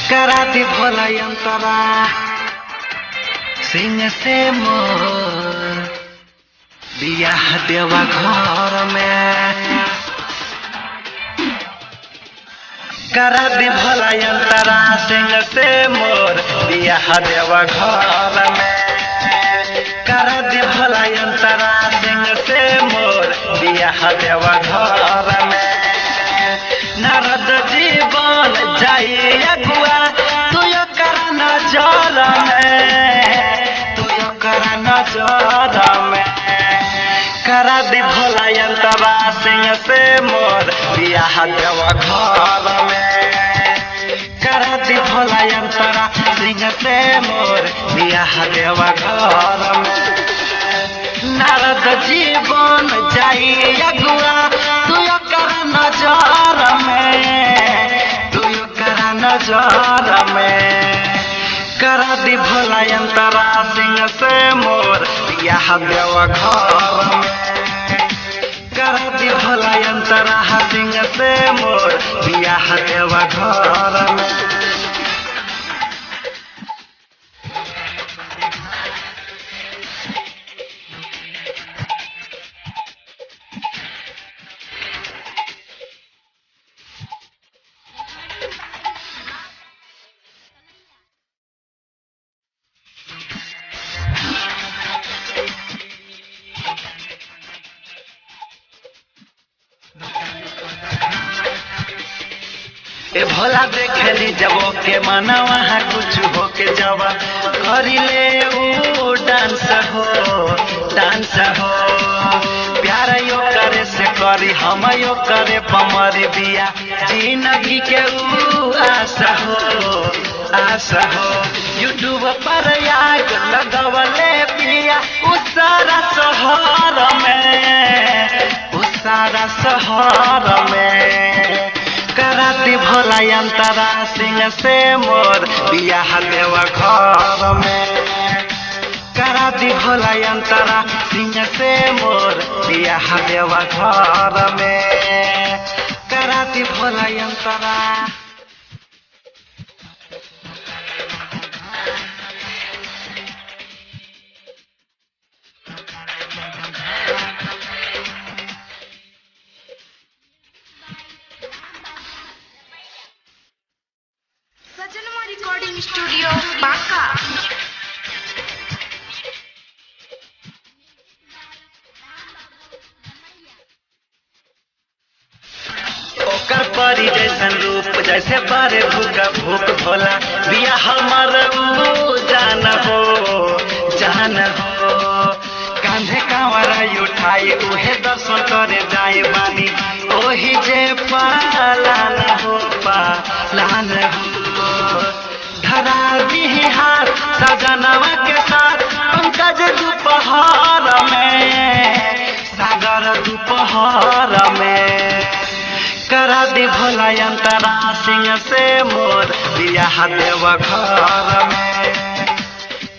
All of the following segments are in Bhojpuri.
करा दी भोला अंतरा सिंह से मोर बियाह देवा घर में करा दी भोला अंतरा सिंह से मोर बियाह देवा घर में करा दी भोला अंतरा सिंह से मोर बियाह देवा घर में नारद जीवन जाई अगुआ तू कर नजर में तू कर नजर में करा दी भोला अंतरा सिंह से मोर बियाह देवा घर में करा दी भोला अंतरा सिंह से मोर बियाह देवा घर में नारद जीवन जाई अगुआ तू कर नजर में तू कर नजर में करा दी भोला अंतरा सिंह से मोर बियाह देवा घर में करा दी भोला अंतरा सिंह से मोर बियाह देवा घर में ए भोला देखली जब के मना वहाँ कुछ हो के जब करी ले ऊ डांस हो प्यार यो करे से करी हम यो करे पमर बिया जिंदगी के ऊ आशा हो यूट्यूब पर आग लगवले पिया उस सारा शहर में करा दी भोला अंतरा सिंह से मोर बियाह देवा घर में करा दी भोला अंतरा सिंह से मोर बियाह देवा घर में करा दी भोला अंतरा सजनवा रिकॉर्डिंग स्टूडियो बांका। ओकर परी जैसन रूप जैसे बारे भूख भोला बिया हमर जान हो कांधे कांवरा उठाई उहे दर्शन करे जाए बानी ओही जे पालान हो धरा दी हाथ सजनवा के साथ पंकज दोपहर में सागर दोपहर में करा दी भोला अंतरा सिंह से मोर बियाह देवा घर में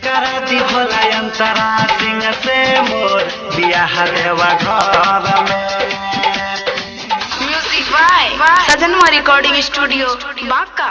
करा दी भोला अंतरा सिंह से मोर बियाह देवा घर में म्यूजिक बाय सजनवा रिकॉर्डिंग स्टूडियो बांका।